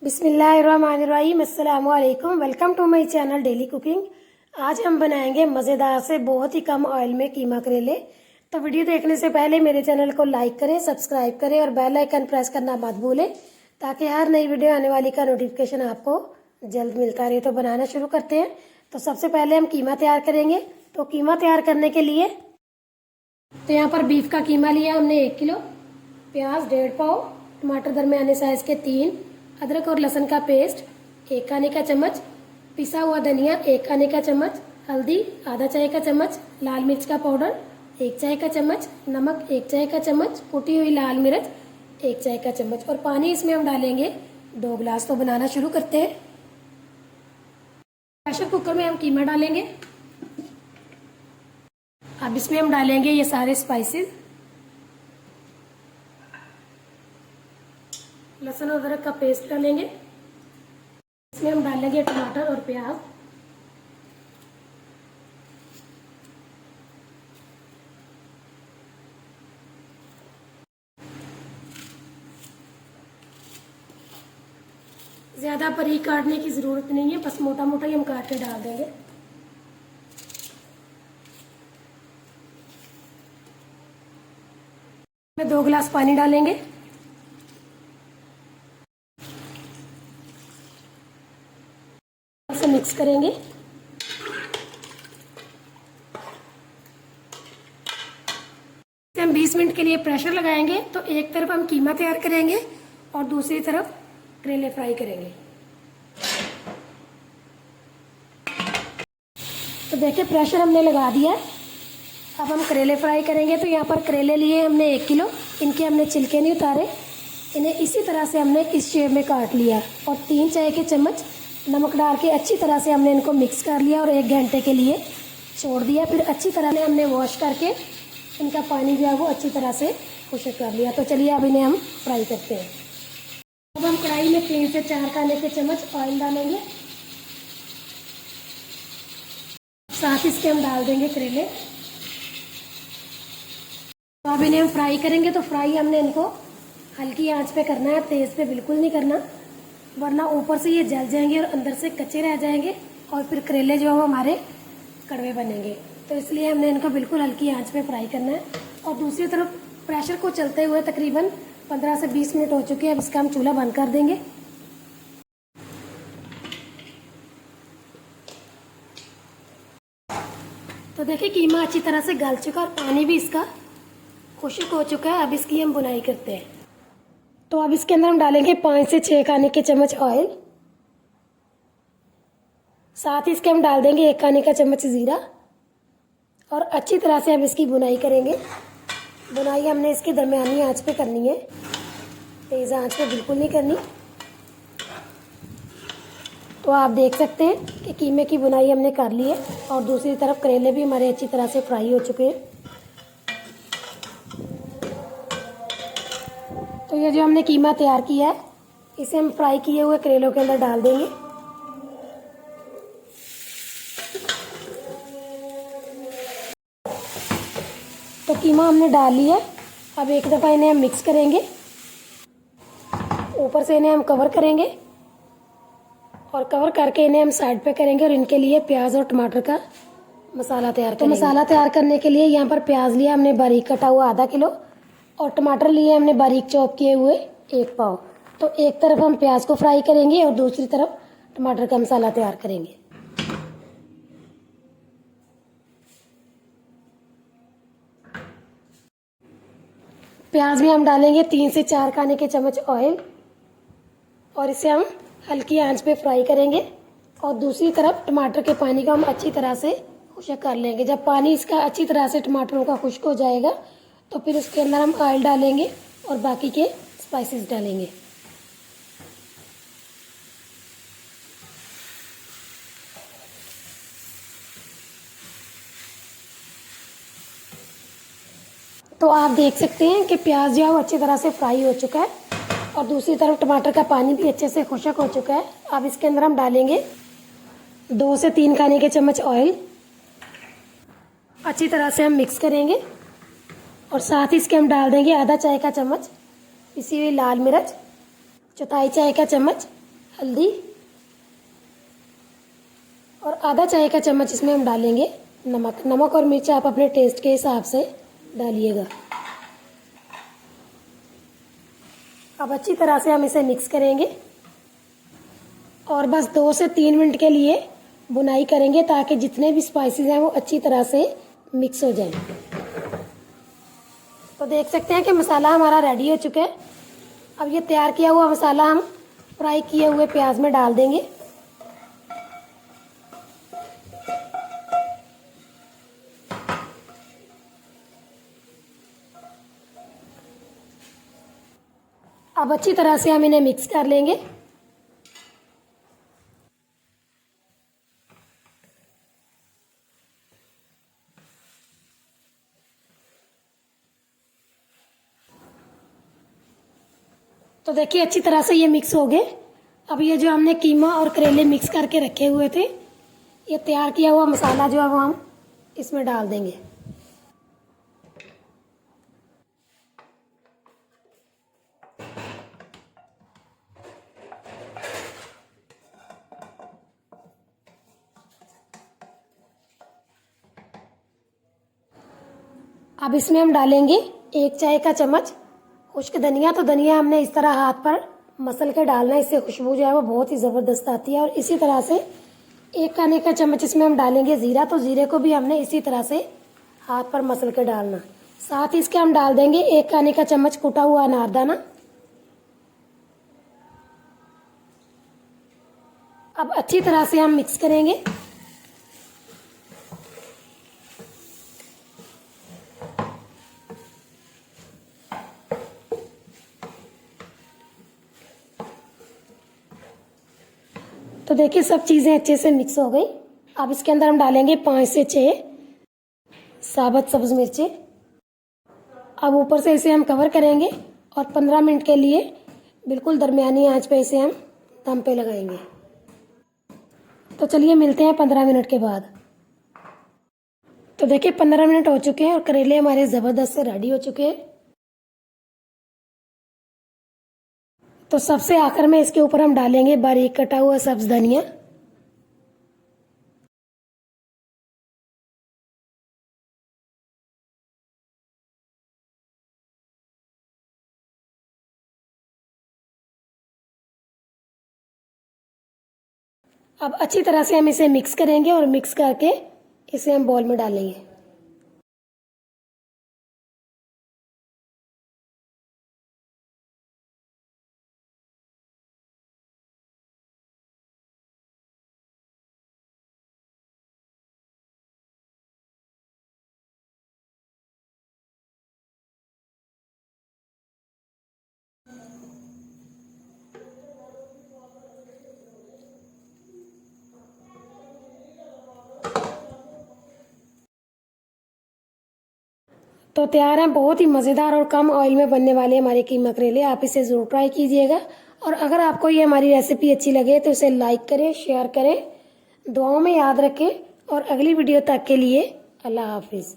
बिस्मिल्लाहिर्रहमानिर्रहीम, अस्सलाम वालेकुम। Welcome to my channel daily cooking. आज हम बनाएंगे मज़ेदार से बहुत ही कम ऑयल में कीमा करेले। तो वीडियो देखने से पहले मेरे चैनल को लाइक करें, सब्सक्राइब करें और बेल आइकन प्रेस करना मत भूलें ताकि हर नई वीडियो आने वाली का नोटिफिकेशन आपको जल्द मिलता रहे। तो बनाना शुरू करते हैं। तो सबसे पहले हम कीमा तैयार करेंगे। तो कीमा तैयार करने के लिए तो यहाँ पर बीफ का कीमा लिया हमने 1 किलो, प्याज 1.5 पाव, टमाटर दरमियाने साइज़ के 3, अदरक और लहसुन का पेस्ट 1 खाने का चम्मच, पिसा हुआ धनिया 1 खाने का चम्मच, हल्दी आधा चाय का चम्मच, लाल मिर्च का पाउडर 1 चाय का चम्मच, नमक 1 चाय का चम्मच, कुटी हुई लाल मिर्च 1 चाय का चम्मच और पानी इसमें हम डालेंगे 2 गिलास। तो बनाना शुरू करते हैं। प्रेशर कुकर में हम कीमा डालेंगे। अब इसमें हम डालेंगे ये सारे स्पाइसेस, लहसुन और अदरक का पेस्ट डालेंगे। इसमें हम डालेंगे टमाटर और प्याज, ज़्यादा बारीक काटने की ज़रूरत नहीं है, बस मोटा मोटा ही हम काट के डाल देंगे। में 2 गिलास पानी डालेंगे। इसे मिक्स करेंगे। इसे हम 20 मिनट के लिए प्रेशर लगाएंगे। तो एक तरफ हम कीमा तैयार करेंगे और दूसरी तरफ करेले फ्राई करेंगे। तो देखिए प्रेशर हमने लगा दिया है। अब हम करेले फ्राई करेंगे। तो यहाँ पर करेले लिए हमने 1 किलो, इनके हमने छिलके नहीं उतारे, इन्हें इसी तरह से हमने इस शेप में काट लिया और 3 चाय के चम्मच नमक डाल के अच्छी तरह से हमने इनको मिक्स कर लिया और 1 घंटे के लिए छोड़ दिया। फिर अच्छी तरह से हमने वॉश करके इनका पानी जो है वो अच्छी तरह से खुश्क कर लिया। तो चलिए अब इन्हें हम फ्राई करते हैं। अब हम कढ़ाई में 3 से 4 खाने के चम्मच ऑयल डालेंगे, साथ इसके हम डाल देंगे करेले। तो अब इन्हें हम फ्राई करेंगे। तो फ्राई हमने इनको हल्की आंच पे करना है, तेज़ पे बिल्कुल नहीं करना, वरना ऊपर से ये जल जाएंगे और अंदर से कच्चे रह जाएंगे और फिर करेले जो है वो हमारे कड़वे बनेंगे। तो इसलिए हमने इनको बिल्कुल हल्की आंच पे फ्राई करना है। और दूसरी तरफ प्रेशर को चलते हुए तकरीबन 15 से 20 मिनट हो चुके हैं। अब इसका हम चूल्हा बंद कर देंगे। तो देखिए कीमा अच्छी तरह से गल चुका और पानी भी इसका खुश्क हो चुका है। अब इसकी हम बुनाई करते हैं। तो अब इसके अंदर हम डालेंगे 5 से 6 खाने के चम्मच ऑयल, साथ ही इसके हम डाल देंगे 1 खाने का चम्मच ज़ीरा और अच्छी तरह से हम इसकी बुनाई करेंगे। बुनाई हमने इसकी दरमियानी आंच पे करनी है, तेज़ आंच पे बिल्कुल नहीं करनी। तो आप देख सकते हैं कि कीमे की बुनाई हमने कर ली है और दूसरी तरफ करेले भी हमारे अच्छी तरह से फ्राई हो चुके हैं। तो ये जो हमने कीमा तैयार किया है इसे हम फ्राई किए हुए करेलों के अंदर डाल देंगे। तो कीमा हमने डाल लिया। अब एक दफ़ा इन्हें हम मिक्स करेंगे, ऊपर से इन्हें हम कवर करेंगे और कवर करके इन्हें हम साइड पे करेंगे और इनके लिए प्याज और टमाटर का मसाला तैयार करेंगे। तो मसाला तैयार करने के लिए यहाँ पर प्याज लिया हमने बारीक कटा हुआ आधा किलो और टमाटर लिए हमने बारीक चॉप किए हुए 1 पाव। तो एक तरफ हम प्याज को फ्राई करेंगे और दूसरी तरफ टमाटर का मसाला तैयार करेंगे। प्याज में हम डालेंगे 3 से 4 खाने के चम्मच ऑयल और इसे हम हल्की आंच पे फ्राई करेंगे और दूसरी तरफ टमाटर के पानी का हम अच्छी तरह से खुश्क कर लेंगे। जब पानी इसका अच्छी तरह से टमाटरों का खुश्क हो जाएगा तो फिर उसके अंदर हम ऑयल डालेंगे और बाकी के स्पाइसेस डालेंगे। तो आप देख सकते हैं कि प्याज जो है वो अच्छी तरह से फ्राई हो चुका है और दूसरी तरफ टमाटर का पानी भी अच्छे से खुश्क हो चुका है। अब इसके अंदर हम डालेंगे 2 से 3 खाने के चम्मच ऑयल, अच्छी तरह से हम मिक्स करेंगे और साथ ही इसके हम डाल देंगे आधा चाय का चम्मच पिसी हुई लाल मिर्च, चौथाई चाय का चम्मच हल्दी और आधा चाय का चम्मच इसमें हम डालेंगे नमक। नमक और मिर्च आप अपने टेस्ट के हिसाब से डालिएगा। अब अच्छी तरह से हम इसे मिक्स करेंगे और बस 2 से 3 मिनट के लिए बुनाई करेंगे ताकि जितने भी स्पाइसेस हैं वो अच्छी तरह से मिक्स हो जाएं। तो देख सकते हैं कि मसाला हमारा रेडी हो चुका है। अब ये तैयार किया हुआ मसाला हम फ्राई किए हुए प्याज में डाल देंगे। अब अच्छी तरह से हम इन्हें मिक्स कर लेंगे। तो देखिए अच्छी तरह से ये मिक्स हो गए। अब ये जो हमने कीमा और करेले मिक्स करके रखे हुए थे, ये तैयार किया हुआ मसाला जो है वो हम इसमें डाल देंगे। अब इसमें हम डालेंगे 1 चाय का चम्मच खुश्क धनिया। तो धनिया हमने इस तरह हाथ पर मसल के डालना है, इससे खुशबू जो है वो बहुत ही ज़बरदस्त आती है। और इसी तरह से 1 खाने का चम्मच इसमें हम डालेंगे ज़ीरा। तो ज़ीरे को भी हमने इसी तरह से हाथ पर मसल के डालना। साथ ही इसके हम डाल देंगे 1 खाने का चम्मच कुटा हुआ अनारदाना। अब अच्छी तरह से हम मिक्स करेंगे। तो देखिए सब चीज़ें अच्छे से मिक्स हो गई। अब इसके अंदर हम डालेंगे 5 से 6 साबुत सब्ज़ मिर्चें। अब ऊपर से इसे हम कवर करेंगे और 15 मिनट के लिए बिल्कुल दरमियानी आंच पे इसे हम दम पे लगाएंगे। तो चलिए मिलते हैं 15 मिनट के बाद। तो देखिए 15 मिनट हो चुके हैं और करेले हमारे ज़बरदस्त से रेडी हो चुके हैं। तो सबसे आखिर में इसके ऊपर हम डालेंगे बारीक कटा हुआ सब्ज़ धनिया। अब अच्छी तरह से हम इसे मिक्स करेंगे और मिक्स करके इसे हम बॉल में डालेंगे। तो तैयार हैं बहुत ही मज़ेदार और कम ऑयल में बनने वाले हमारे कीमा करेले। आप इसे ज़रूर ट्राई कीजिएगा। और अगर आपको ये हमारी रेसिपी अच्छी लगे तो इसे लाइक करें, शेयर करें, दुआओं में याद रखें। और अगली वीडियो तक के लिए अल्लाह हाफिज़।